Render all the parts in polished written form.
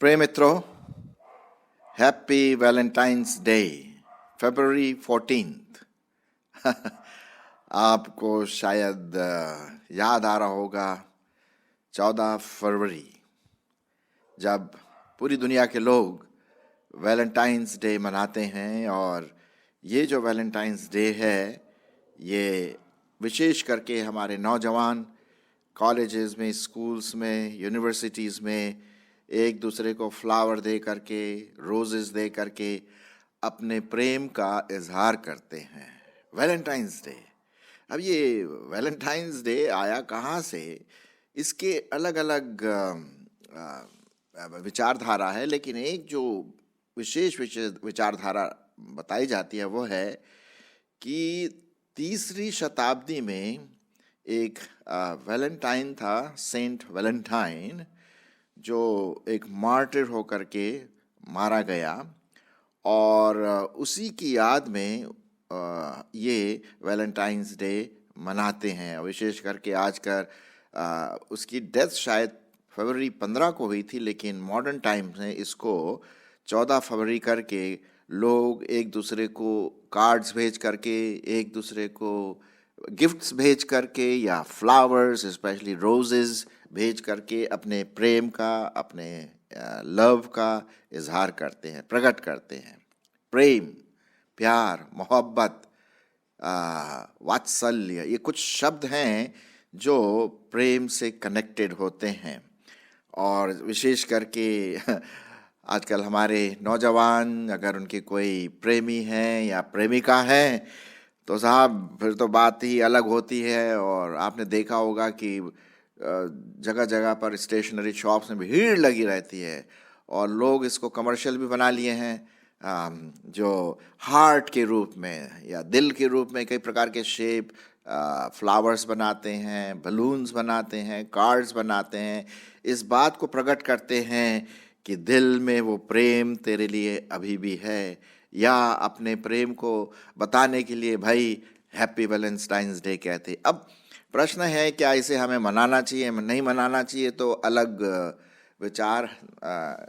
प्रिय मित्रों, happy Valentine's day, फरवरी 14th। आपको शायद याद आ रहा होगा 14 फरवरी, जब पूरी दुनिया के लोग वैलेंटाइंस डे मनाते हैं। और ये जो वैलेंटाइंस डे है, ये विशेष करके हमारे नौजवान कॉलेजेस में, स्कूल्स में, यूनिवर्सिटीज़ में एक दूसरे को फ्लावर दे करके, रोजेस दे करके अपने प्रेम का इजहार करते हैं। Valentine's day. अब ये वैलेंटाइंस डे आया कहाँ से? इसके अलग अलग विचारधारा है, लेकिन एक जो विशेष विचारधारा बताई जाती है वो है कि 3री शताब्दी में एक वैलेंटाइन था, सेंट वैलेंटाइन, जो एक मार्टिर होकर के मारा गया। और उसी की याद में ये वैलेंटाइंस डे मनाते हैं। विशेष करके आजकल उसकी डेथ शायद फरवरी 15 को हुई थी, लेकिन मॉडर्न टाइम्स में इसको 14 फरवरी करके लोग एक दूसरे को कार्ड्स भेज करके, एक दूसरे को गिफ्ट्स भेज करके, या फ्लावर्स, स्पेशली रोजेस भेज करके अपने प्रेम का, अपने लव का इजहार करते हैं, प्रकट करते हैं। प्रेम, प्यार, मोहब्बत, वात्सल्य, ये कुछ शब्द हैं जो प्रेम से कनेक्टेड होते हैं। और विशेष करके आजकल हमारे नौजवान, अगर उनके कोई प्रेमी हैं या प्रेमिका हैं, तो साहब फिर तो बात ही अलग होती है। और आपने देखा होगा कि जगह जगह पर स्टेशनरी शॉप्स में भीड़ लगी रहती है, और लोग इसको कमर्शियल भी बना लिए हैं, जो हार्ट के रूप में या दिल के रूप में कई प्रकार के शेप, फ्लावर्स बनाते हैं, बलून्स बनाते हैं, कार्ड्स बनाते हैं, इस बात को प्रकट करते हैं कि दिल में वो प्रेम तेरे लिए अभी भी है, या अपने प्रेम को बताने के लिए भाई हैप्पी वैलेंटाइंस डे कहते। अब प्रश्न है, क्या इसे हमें मनाना चाहिए, नहीं मनाना चाहिए, तो अलग विचार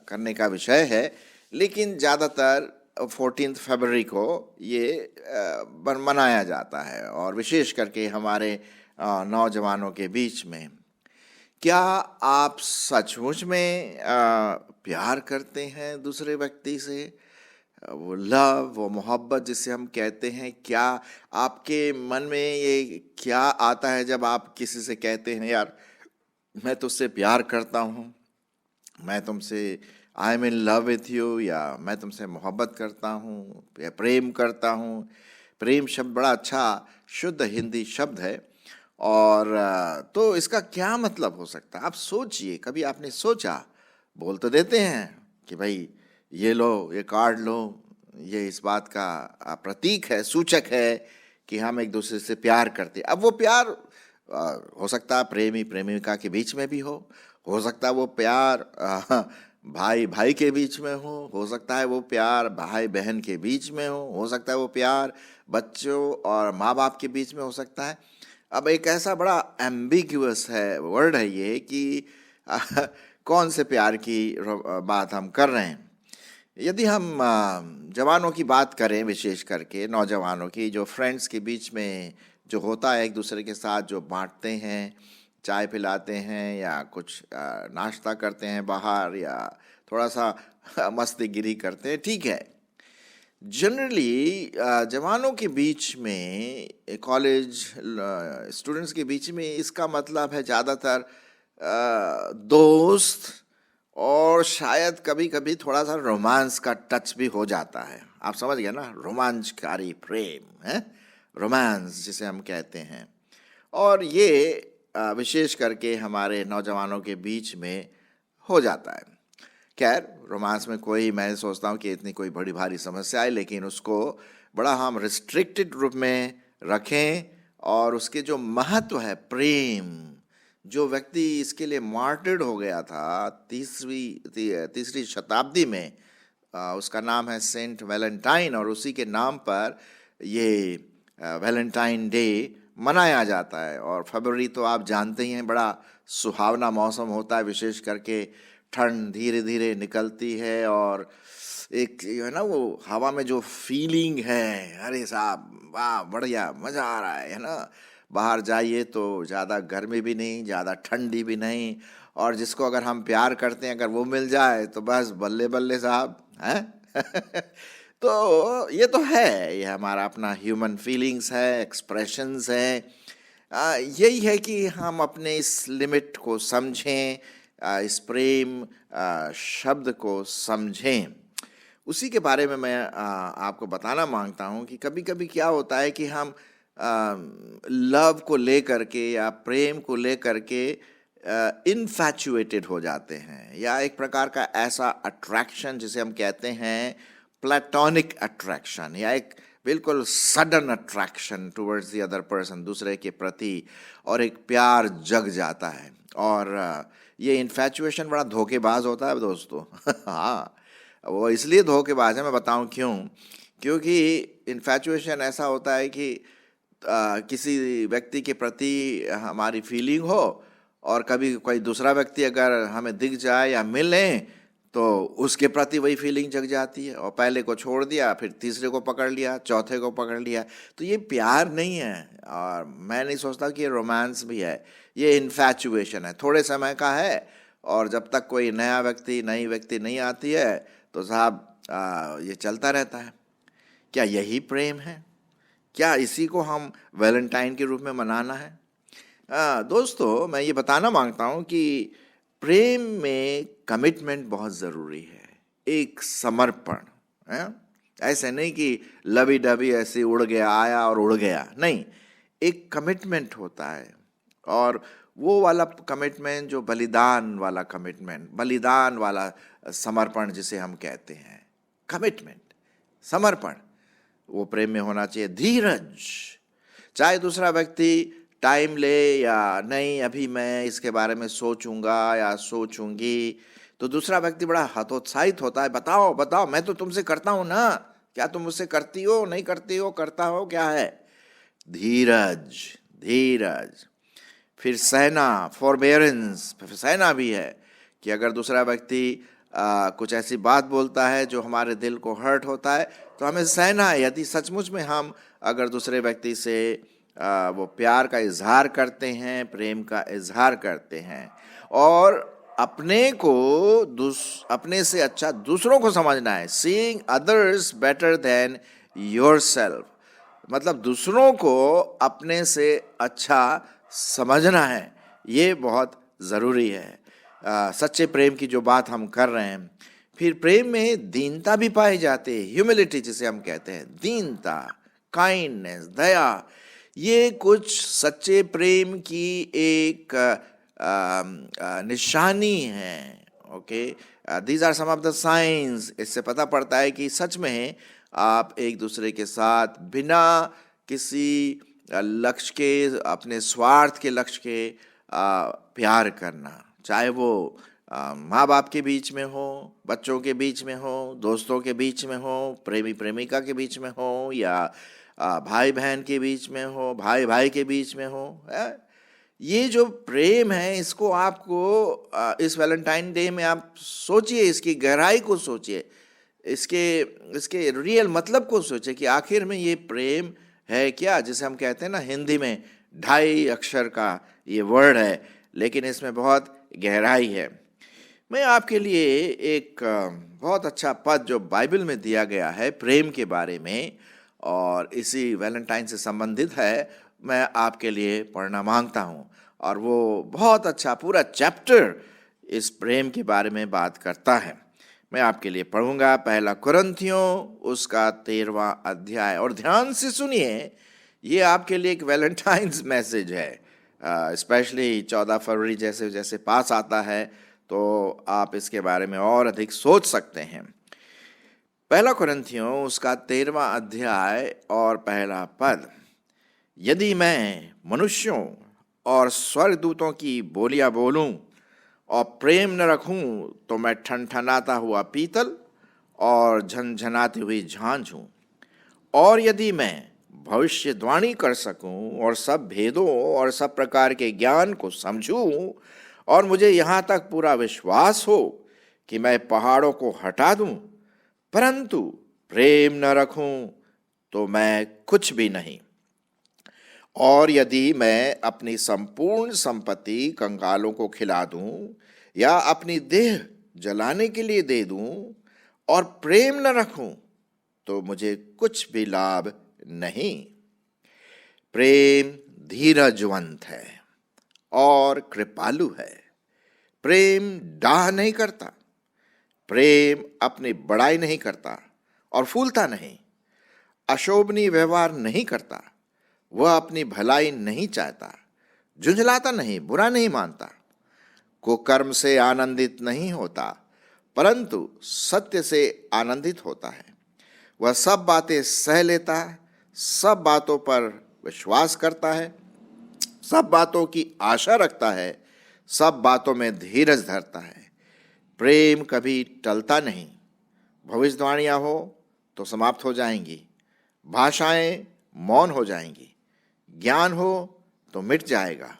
करने का विषय है। लेकिन ज़्यादातर 14 फरवरी को ये मनाया जाता है, और विशेष करके हमारे नौजवानों के बीच में। क्या आप सचमुच में प्यार करते हैं दूसरे व्यक्ति से? वो लव, वो मोहब्बत जिसे हम कहते हैं, क्या आपके मन में ये क्या आता है जब आप किसी से कहते हैं, यार मैं तुझसे प्यार करता हूँ, मैं तुमसे I am in love with you, या मैं तुमसे मोहब्बत करता हूँ या प्रेम करता हूँ। प्रेम शब्द बड़ा अच्छा शुद्ध हिंदी शब्द है, और तो इसका क्या मतलब हो सकता है? आप सोचिए, कभी आपने सोचा? बोल तो देते हैं कि भाई ये लो, ये कार्ड लो, ये इस बात का प्रतीक है, सूचक है कि हम एक दूसरे से प्यार करते। अब वो प्यार हो सकता है प्रेमी प्रेमिका के बीच में भी हो सकता है वो प्यार भाई भाई के बीच में हो सकता है वो प्यार भाई बहन के बीच में हो सकता है वो प्यार बच्चों और माँ बाप के बीच में हो सकता है। अब एक ऐसा बड़ा एम्बिग्यूअस है वर्ड है ये कि कौन से प्यार की बात हम कर रहे हैं। यदि हम जवानों की बात करें, विशेष करके नौजवानों की, जो फ्रेंड्स के बीच में जो होता है, एक दूसरे के साथ जो बांटते हैं, चाय पिलाते हैं या कुछ नाश्ता करते हैं बाहर, या थोड़ा सा मस्तीगिरी करते हैं, ठीक है। जनरली जवानों के बीच में, कॉलेज स्टूडेंट्स के बीच में, इसका मतलब है ज़्यादातर दोस्त, और शायद कभी कभी थोड़ा सा रोमांस का टच भी हो जाता है। आप समझ गए ना, रोमांचकारी प्रेम है, रोमांस जिसे हम कहते हैं। और ये विशेष करके हमारे नौजवानों के बीच में हो जाता है। खैर, रोमांस में कोई, मैं सोचता हूँ कि इतनी कोई बड़ी भारी समस्या है, लेकिन उसको बड़ा हम रिस्ट्रिक्टेड रूप में रखें, और उसके जो महत्व है, प्रेम, जो व्यक्ति इसके लिए मार्टिर्ड हो गया था 3री शताब्दी में, उसका नाम है सेंट वैलेंटाइन, और उसी के नाम पर ये वैलेंटाइन डे मनाया जाता है। और फरवरी तो आप जानते ही हैं, बड़ा सुहावना मौसम होता है, विशेष करके ठंड धीरे धीरे निकलती है और एक जो है ना वो हवा में जो फीलिंग है, अरे साहब वाह बढ़िया मज़ा आ रहा है ना। बाहर जाइए तो ज़्यादा गर्मी भी नहीं, ज़्यादा ठंडी भी नहीं, और जिसको अगर हम प्यार करते हैं अगर वो मिल जाए तो बस बल्ले बल्ले साहब हैं। तो ये तो है, ये हमारा अपना ह्यूमन फीलिंग्स है, एक्सप्रेशंस हैं। यही है कि हम अपने इस लिमिट को समझें, इस प्रेम शब्द को समझें। उसी के बारे में मैं आपको बताना मांगता हूँ कि कभी कभी क्या होता है कि हम लव को लेकर के या प्रेम को लेकर के इन्फैचुएटेड हो जाते हैं, या एक प्रकार का ऐसा अट्रैक्शन जिसे हम कहते हैं प्लेटोनिक अट्रैक्शन, या एक बिल्कुल sudden attraction towards the other person, दूसरे के प्रति, और एक प्यार जग जाता है। और ये इन्फैचुएशन बड़ा धोखेबाज होता है दोस्तों। हाँ, वो इसलिए धोखेबाज है, मैं बताऊं क्यों। क्योंकि इन्फैचुएशन ऐसा होता है कि किसी व्यक्ति के प्रति हमारी फीलिंग हो, और कभी कोई दूसरा व्यक्ति अगर हमें दिख जाए या मिले तो उसके प्रति वही फीलिंग जग जाती है, और पहले को छोड़ दिया, फिर तीसरे को पकड़ लिया, चौथे को पकड़ लिया। तो ये प्यार नहीं है, और मैं नहीं सोचता कि ये रोमांस भी है। ये इन्फैचुएशन है, थोड़े समय का है, और जब तक कोई नई व्यक्ति नहीं आती है तो साहब ये चलता रहता है। क्या यही प्रेम है? क्या इसी को हम वैलेंटाइन के रूप में मनाना है? दोस्तों, मैं ये बताना मांगता हूँ कि प्रेम में कमिटमेंट बहुत ज़रूरी है, एक समर्पण है। ऐसे नहीं कि लवी डबी ऐसे उड़ गया, आया और उड़ गया, नहीं, एक कमिटमेंट होता है। और वो वाला कमिटमेंट जो बलिदान वाला कमिटमेंट, बलिदान वाला समर्पण जिसे हम कहते हैं, कमिटमेंट, समर्पण, वो प्रेम में होना चाहिए। धीरज, चाहे दूसरा व्यक्ति टाइम ले या नहीं, अभी मैं इसके बारे में सोचूंगा या सोचूंगी, तो दूसरा व्यक्ति बड़ा हतोत्साहित होता है, बताओ बताओ, मैं तो तुमसे करता हूं ना, क्या तुम मुझसे करती हो, नहीं करती हो, करता हो, क्या है? धीरज, धीरज। फिर सहना, फॉरबेरेंस, सहना भी है कि अगर दूसरा व्यक्ति कुछ ऐसी बात बोलता है जो हमारे दिल को हर्ट होता है तो हमें सहना है। यदि सचमुच में हम अगर दूसरे व्यक्ति से वो प्यार का इजहार करते हैं, प्रेम का इजहार करते हैं, और अपने से अच्छा दूसरों को समझना है, seeing others better than yourself, मतलब दूसरों को अपने से अच्छा समझना है, ये बहुत ज़रूरी है। सच्चे प्रेम की जो बात हम कर रहे हैं। फिर प्रेम में दीनता भी पाई जाती है, ह्यूमिलिटी जिसे हम कहते हैं, दीनता, काइंडनेस, दया, ये कुछ सच्चे प्रेम की एक निशानी है। Okay, these are some of the science. इससे पता पड़ता है कि सच में आप एक दूसरे के साथ बिना किसी लक्ष्य के, अपने स्वार्थ के लक्ष्य के प्यार करना, चाहे वो माँ बाप के बीच में हो, बच्चों के बीच में हो, दोस्तों के बीच में हो, प्रेमी प्रेमिका के बीच में हो, या भाई बहन के बीच में हो, भाई भाई के बीच में हो। ये जो प्रेम है, इसको आपको इस वैलेंटाइन डे में आप सोचिए, इसकी गहराई को सोचिए, इसके रियल मतलब को सोचिए कि आखिर में ये प्रेम है क्या, जिसे हम कहते हैं ना, हिंदी में 2.5 अक्षर का ये वर्ड है, लेकिन इसमें बहुत गहराई है। मैं आपके लिए एक बहुत अच्छा पद जो बाइबल में दिया गया है प्रेम के बारे में, और इसी वैलेंटाइन से संबंधित है, मैं आपके लिए पढ़ना मांगता हूँ। और वो बहुत अच्छा पूरा चैप्टर इस प्रेम के बारे में बात करता है। मैं आपके लिए पढ़ूंगा 1 कुरिन्थियों उसका 13वां अध्याय, और ध्यान से सुनिए, ये आपके लिए एक वैलेंटाइन्स मैसेज है। स्पेशली 14 फरवरी जैसे जैसे पास आता है तो आप इसके बारे में और अधिक सोच सकते हैं। 1 कुरिन्थियों उसका 13वां अध्याय और पहला पद, यदि मैं मनुष्यों और स्वर्गदूतों की बोलियां बोलूं और प्रेम न रखूं तो मैं ठनठनाता हुआ पीतल और झनझनाती हुई झांझ हूं। और यदि मैं भविष्यवाणी कर सकूं और सब भेदों और सब प्रकार के ज्ञान को समझूं और मुझे यहाँ तक पूरा विश्वास हो कि मैं पहाड़ों को हटा दूं, परंतु प्रेम न रखूं तो मैं कुछ भी नहीं। और यदि मैं अपनी संपूर्ण संपत्ति कंगालों को खिला दूं या अपनी देह जलाने के लिए दे दूं और प्रेम न रखूं तो मुझे कुछ भी लाभ नहीं। प्रेम धीरजवंत है और कृपालु है। प्रेम डाह नहीं करता। प्रेम अपनी बड़ाई नहीं करता और फूलता नहीं। अशोभनीय व्यवहार नहीं करता। वह अपनी भलाई नहीं चाहता। झुंझलाता नहीं, बुरा नहीं मानता। कुकर्म से आनंदित नहीं होता, परंतु सत्य से आनंदित होता है। वह सब बातें सह लेता है, सब बातों पर विश्वास करता है, सब बातों की आशा रखता है, सब बातों में धीरज धरता है। प्रेम कभी टलता नहीं। भविष्यवाणियां हो तो समाप्त हो जाएंगी, भाषाएं मौन हो जाएंगी, ज्ञान हो तो मिट जाएगा,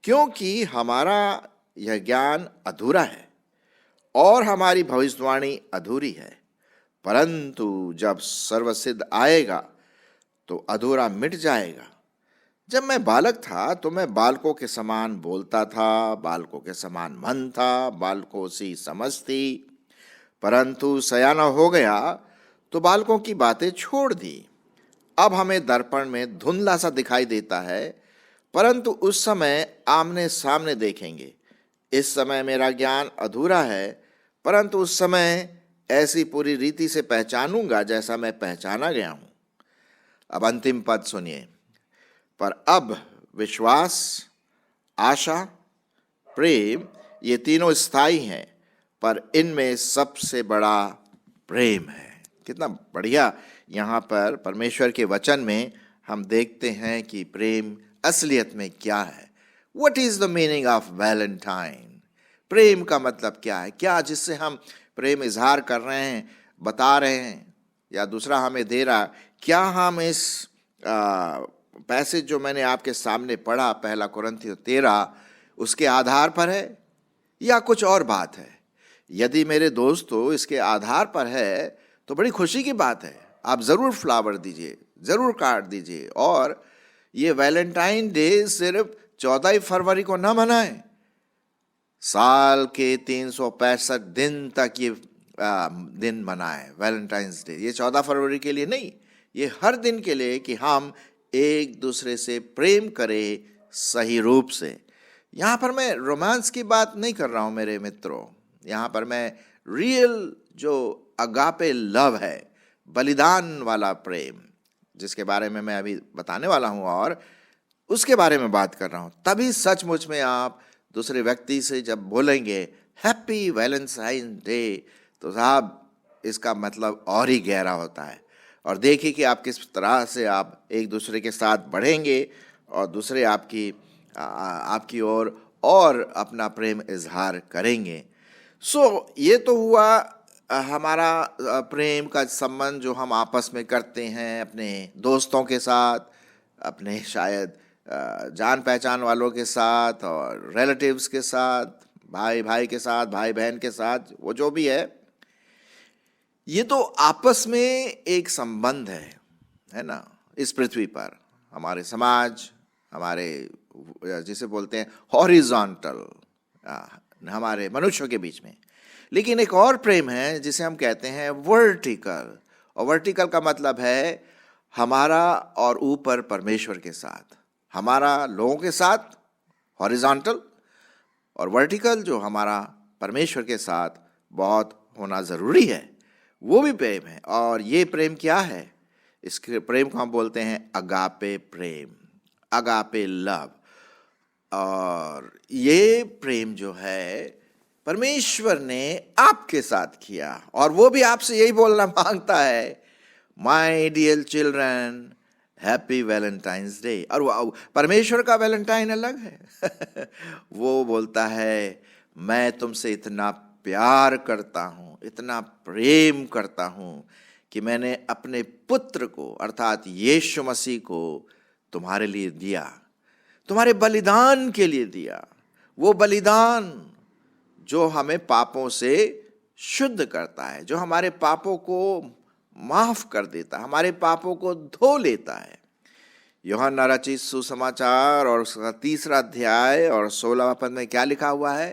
क्योंकि हमारा यह ज्ञान अधूरा है और हमारी भविष्यवाणी अधूरी है। परंतु जब सर्वसिद्ध आएगा तो अधूरा मिट जाएगा। जब मैं बालक था तो मैं बालकों के समान बोलता था, बालकों के समान मन था, बालकों सी समझ थी। परंतु सयाना हो गया तो बालकों की बातें छोड़ दी। अब हमें दर्पण में धुंधला सा दिखाई देता है, परंतु उस समय आमने सामने देखेंगे। इस समय मेरा ज्ञान अधूरा है, परंतु उस समय ऐसी पूरी रीति से पहचानूंगा जैसा मैं पहचाना गया हूं। अब अंतिम पद सुनिए। पर अब विश्वास, आशा, प्रेम ये तीनों स्थायी हैं, पर इनमें सबसे बड़ा प्रेम है। कितना बढ़िया यहाँ पर परमेश्वर के वचन में हम देखते हैं कि प्रेम असलियत में क्या है। What is the meaning of Valentine? प्रेम का मतलब क्या है? क्या जिससे हम प्रेम इजहार कर रहे हैं, बता रहे हैं, या दूसरा हमें दे रहा? क्या हम इस पैसेज जो मैंने आपके सामने पढ़ा, पहला कुरिन्थियों 13, उसके आधार पर है या कुछ और बात है? यदि मेरे दोस्तों इसके आधार पर है तो बड़ी खुशी की बात है। आप ज़रूर फ्लावर दीजिए, ज़रूर कार्ड दीजिए। और ये वैलेंटाइन डे सिर्फ 14 फरवरी को ना मनाएं। साल के 365 दिन तक ये दिन मनाएं वैलेंटाइंस डे। ये 14 फरवरी के लिए नहीं, ये हर दिन के लिए कि हम एक दूसरे से प्रेम करें सही रूप से। यहाँ पर मैं रोमांस की बात नहीं कर रहा हूँ मेरे मित्रों। यहाँ पर मैं रियल जो अगापे लव है, बलिदान वाला प्रेम, जिसके बारे में मैं अभी बताने वाला हूँ और उसके बारे में बात कर रहा हूँ। तभी सचमुच में आप दूसरे व्यक्ति से जब बोलेंगे हैप्पी वैलेंटाइन डे, तो साहब इसका मतलब और ही गहरा होता है। और देखिए कि आप किस तरह से आप एक दूसरे के साथ बढ़ेंगे और दूसरे आपकी ओर और अपना प्रेम इजहार करेंगे। ये तो हुआ हमारा प्रेम का संबंध जो हम आपस में करते हैं अपने दोस्तों के साथ, अपने शायद जान पहचान वालों के साथ और रिलेटिव्स के साथ, भाई भाई के साथ, भाई बहन के साथ, वो जो भी है। ये तो आपस में एक संबंध है ना। इस पृथ्वी पर हमारे समाज, हमारे जिसे बोलते हैं हॉरिजॉन्टल, हमारे मनुष्यों के बीच में। लेकिन एक और प्रेम है जिसे हम कहते हैं वर्टिकल। और वर्टिकल का मतलब है हमारा और ऊपर परमेश्वर के साथ, हमारा लोगों के साथ हॉरिजॉन्टल, और वर्टिकल जो हमारा परमेश्वर के साथ बहुत होना ज़रूरी है, वो भी प्रेम है। और ये प्रेम क्या है? इस प्रेम को हम बोलते हैं अगापे प्रेम, अगापे लव। और ये प्रेम जो है परमेश्वर ने आपके साथ किया, और वो भी आपसे यही बोलना मांगता है, my dear children happy Valentine's day. और वो परमेश्वर का वैलेंटाइन अलग है। वो बोलता है मैं तुमसे इतना प्यार करता हूँ, इतना प्रेम करता हूँ कि मैंने अपने पुत्र को अर्थात यीशु मसीह को तुम्हारे लिए दिया, तुम्हारे बलिदान के लिए दिया। वो बलिदान जो हमें पापों से शुद्ध करता है, जो हमारे पापों को माफ कर देता है, हमारे पापों को धो लेता है। यूहन्ना रचित सुसमाचार और उसका 3 अध्याय और 16वां पद में क्या लिखा हुआ है?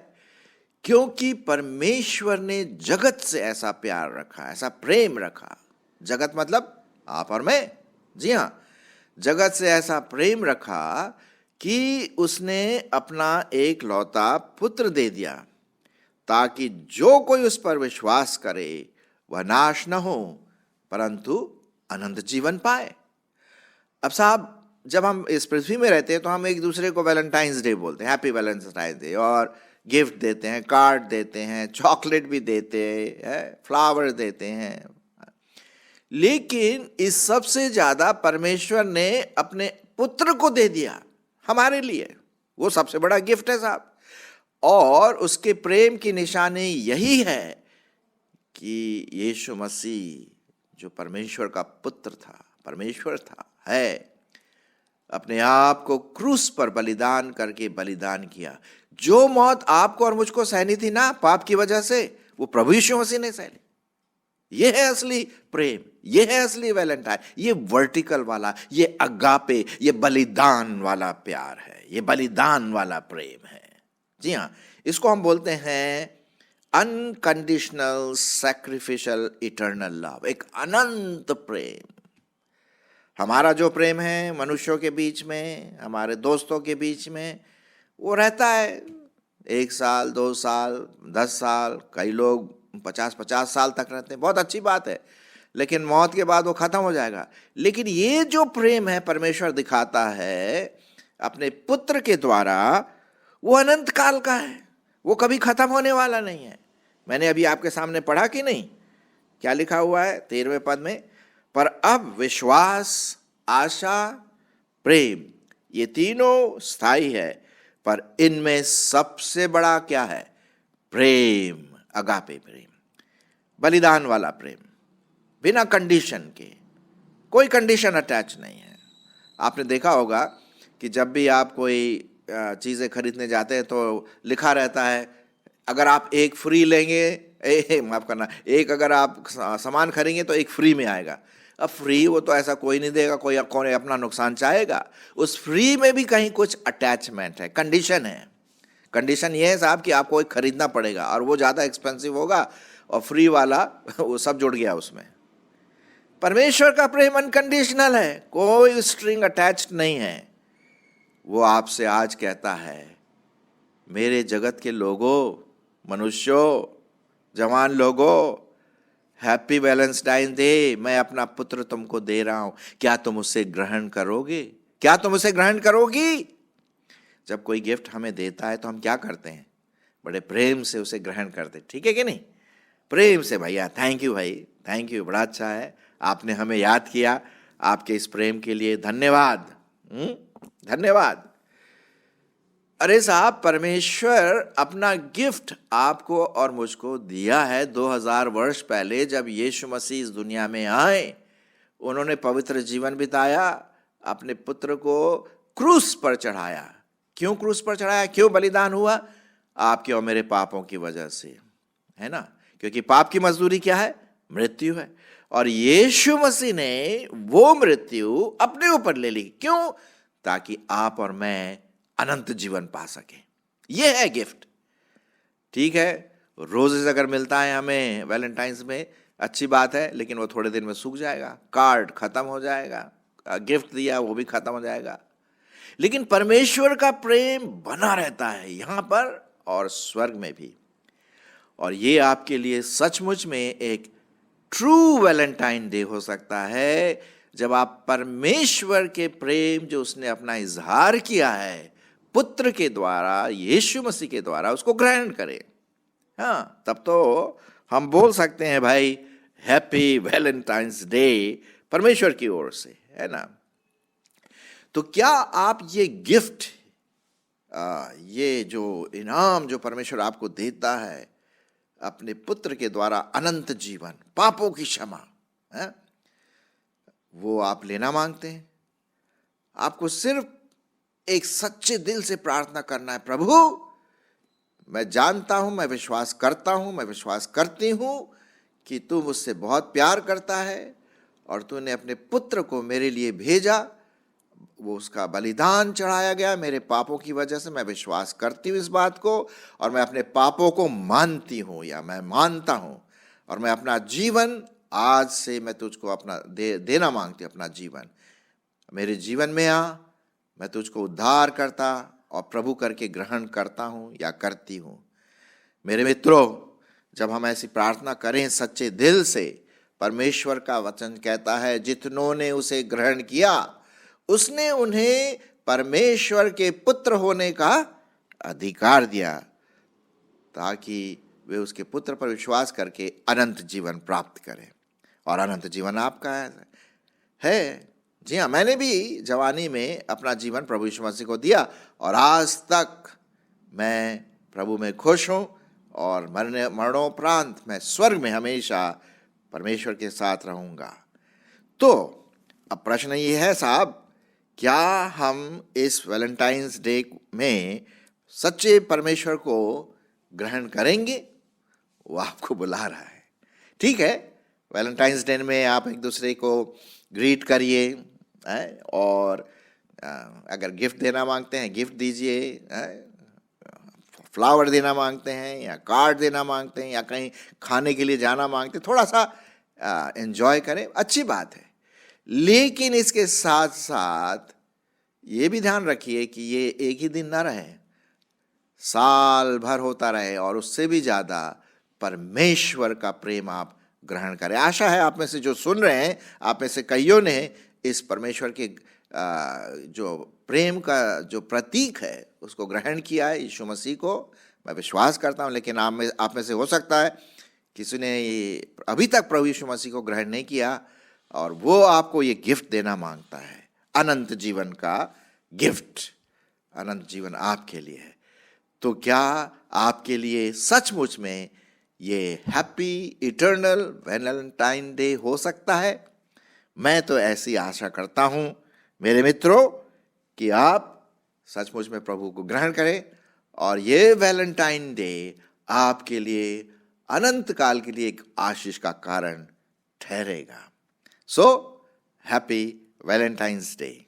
क्योंकि परमेश्वर ने जगत से ऐसा प्यार रखा, ऐसा प्रेम रखा। जगत मतलब आप और मैं। जी हाँ, जगत से ऐसा प्रेम रखा कि उसने अपना एक लौता पुत्र दे दिया, ताकि जो कोई उस पर विश्वास करे वह नाश न हो परंतु अनंत जीवन पाए। अब साहब, जब हम इस पृथ्वी में रहते हैं तो हम एक दूसरे को वैलेंटाइंस डे बोलते हैं, हैप्पी वैलेंटाइंस डे, और गिफ्ट देते हैं, कार्ड देते हैं, चॉकलेट भी देते हैं, फ्लावर देते हैं। लेकिन इस सबसे ज्यादा परमेश्वर ने अपने पुत्र को दे दिया हमारे लिए। वो सबसे बड़ा गिफ्ट है साहब। और उसके प्रेम की निशानी यही है कि यीशु मसीह जो परमेश्वर का पुत्र था, परमेश्वर था, है, अपने आप को क्रूस पर बलिदान करके बलिदान किया। जो मौत आपको और मुझको सहनी थी ना पाप की वजह से, वो प्रभु यीशु मसीह ने सह ली। ये है असली प्रेम, ये है असली वैलेंटाइन, ये वर्टिकल वाला, ये अगापे, ये बलिदान वाला प्यार है, ये बलिदान वाला प्रेम है। जी हाँ, इसको हम बोलते हैं अनकंडीशनल सैक्रिफिशियल इटर्नल लव, एक अनंत प्रेम। हमारा जो प्रेम है मनुष्यों के बीच में, हमारे दोस्तों के बीच में, वो रहता है 1 साल, 2 साल, 10 साल, कई लोग 50-50 साल तक रहते हैं, बहुत अच्छी बात है। लेकिन मौत के बाद वो खत्म हो जाएगा। लेकिन ये जो प्रेम है परमेश्वर दिखाता है अपने पुत्र के द्वारा, वो अनंत काल का है, वो कभी खत्म होने वाला नहीं है। मैंने अभी आपके सामने पढ़ा कि नहीं, क्या लिखा हुआ है 13वें पद में? पर अब विश्वास, आशा, प्रेम, ये तीनों स्थायी है, पर इनमें सबसे बड़ा क्या है? प्रेम, अगापे प्रेम, बलिदान वाला प्रेम, बिना कंडीशन के, कोई कंडीशन अटैच नहीं है। आपने देखा होगा कि जब भी आप कोई चीज़ें खरीदने जाते हैं तो लिखा रहता है, अगर आप एक फ्री लेंगे, माफ करना, एक अगर आप सामान खरीदेंगे तो एक फ्री में आएगा। अब फ्री वो तो ऐसा कोई नहीं देगा, कोई कौन अपना नुकसान चाहेगा। उस फ्री में भी कहीं कुछ अटैचमेंट है, कंडीशन है। कंडीशन ये है साहब कि आपको एक खरीदना पड़ेगा और वो ज़्यादा एक्सपेंसिव होगा, और फ्री वाला वो सब जुड़ गया उसमें। परमेश्वर का प्रेम अनकंडीशनल है, कोई स्ट्रिंग अटैच्ड नहीं है। वो आपसे आज कहता है, मेरे जगत के लोगों, मनुष्यों, जवान लोगों, हैप्पी वैलेंटाइन डे, मैं अपना पुत्र तुमको दे रहा हूं, क्या तुम उसे ग्रहण करोगे? क्या तुम उसे ग्रहण करोगी? जब कोई गिफ्ट हमें देता है तो हम क्या करते हैं? बड़े प्रेम से उसे ग्रहण करते, ठीक है कि नहीं? प्रेम से, भैया थैंक यू, भाई थैंक यू, बड़ा अच्छा है, आपने हमें याद किया, आपके इस प्रेम के लिए धन्यवाद, धन्यवाद। अरे साहब, परमेश्वर अपना गिफ्ट आपको और मुझको दिया है 2000 वर्ष पहले। जब यीशु मसीह इस दुनिया में आए, उन्होंने पवित्र जीवन बिताया, अपने पुत्र को क्रूस पर चढ़ाया। क्यों क्रूस पर चढ़ाया? क्यों बलिदान हुआ? आपके और मेरे पापों की वजह से, है ना? क्योंकि पाप की मजदूरी क्या है? मृत्यु है। और यीशु मसीह ने वो मृत्यु अपने ऊपर ले ली। क्यों? ताकि आप और मैं अनंत जीवन पा सके। ये है गिफ्ट। ठीक है, रोजेस अगर मिलता है हमें वैलेंटाइंस में, अच्छी बात है, लेकिन वो थोड़े दिन में सूख जाएगा, कार्ड खत्म हो जाएगा, गिफ्ट दिया वो भी खत्म हो जाएगा। लेकिन परमेश्वर का प्रेम बना रहता है यहां पर और स्वर्ग में भी। और ये आपके लिए सचमुच में एक ट्रू वैलेंटाइन डे हो सकता है, जब आप परमेश्वर के प्रेम जो उसने अपना इजहार किया है पुत्र के द्वारा, यीशु मसीह के द्वारा, उसको ग्रहण करें। हाँ, तब तो हम बोल सकते हैं भाई हैप्पी वैलेंटाइंस डे परमेश्वर की ओर से, है ना? तो क्या आप ये गिफ्ट, ये जो इनाम जो परमेश्वर आपको देता है अपने पुत्र के द्वारा, अनंत जीवन, पापों की क्षमा, है, वो आप लेना मांगते हैं? आपको सिर्फ एक सच्चे दिल से प्रार्थना करना है, प्रभु मैं जानता हूँ, मैं विश्वास करता हूँ, मैं विश्वास करती हूँ कि तू मुझसे बहुत प्यार करता है और तूने अपने पुत्र को मेरे लिए भेजा, वो उसका बलिदान चढ़ाया गया मेरे पापों की वजह से। मैं विश्वास करती हूँ इस बात को और मैं अपने पापों को मानती हूँ या मैं मानता हूँ, और मैं अपना जीवन आज से मैं तुझको अपना देना मांगती हूँ। अपना जीवन मेरे जीवन में आ, मैं तुझको उद्धार करता और प्रभु करके ग्रहण करता हूँ या करती हूँ। मेरे मित्रों, जब हम ऐसी प्रार्थना करें सच्चे दिल से, परमेश्वर का वचन कहता है जितनों ने उसे ग्रहण किया उसने उन्हें परमेश्वर के पुत्र होने का अधिकार दिया, ताकि वे उसके पुत्र पर विश्वास करके अनंत जीवन प्राप्त करें। और अनंत जीवन आपका है। जी हाँ, मैंने भी जवानी में अपना जीवन प्रभु यीशु मसीह को दिया और आज तक मैं प्रभु में खुश हूँ और मरणोपरांत मैं स्वर्ग में हमेशा परमेश्वर के साथ रहूँगा। तो अब प्रश्न ये है साहब, क्या हम इस वैलेंटाइंस डे में सच्चे परमेश्वर को ग्रहण करेंगे? वो आपको बुला रहा है। ठीक है, वैलेंटाइंस डे में आप एक दूसरे को ग्रीट करिए, और अगर गिफ्ट देना मांगते हैं गिफ्ट दीजिए, फ्लावर देना मांगते हैं या कार्ड देना मांगते हैं या कहीं खाने के लिए जाना मांगते हैं, थोड़ा सा एंजॉय करें, अच्छी बात है। लेकिन इसके साथ साथ ये भी ध्यान रखिए कि ये एक ही दिन ना रहे, साल भर होता रहे और उससे भी ज़्यादा परमेश्वर का प्रेम आप ग्रहण करें। आशा है आप में से जो सुन रहे हैं, आप में से कईयों ने इस परमेश्वर के जो प्रेम का जो प्रतीक है उसको ग्रहण किया है, यीशु मसीह को। मैं विश्वास करता हूँ, लेकिन आप में से हो सकता है किसी ने अभी तक प्रभु यीशु मसीह को ग्रहण नहीं किया और वो आपको ये गिफ्ट देना मांगता है, अनंत जीवन का गिफ्ट। अनंत जीवन आपके लिए है। तो क्या आपके लिए सचमुच में ये हैप्पी इटर्नल वैलेंटाइन डे हो सकता है? मैं तो ऐसी आशा करता हूँ मेरे मित्रों कि आप सचमुच में प्रभु को ग्रहण करें और ये वैलेंटाइन डे आपके लिए अनंत काल के लिए एक आशीष का कारण ठहरेगा। So happy Valentine's day.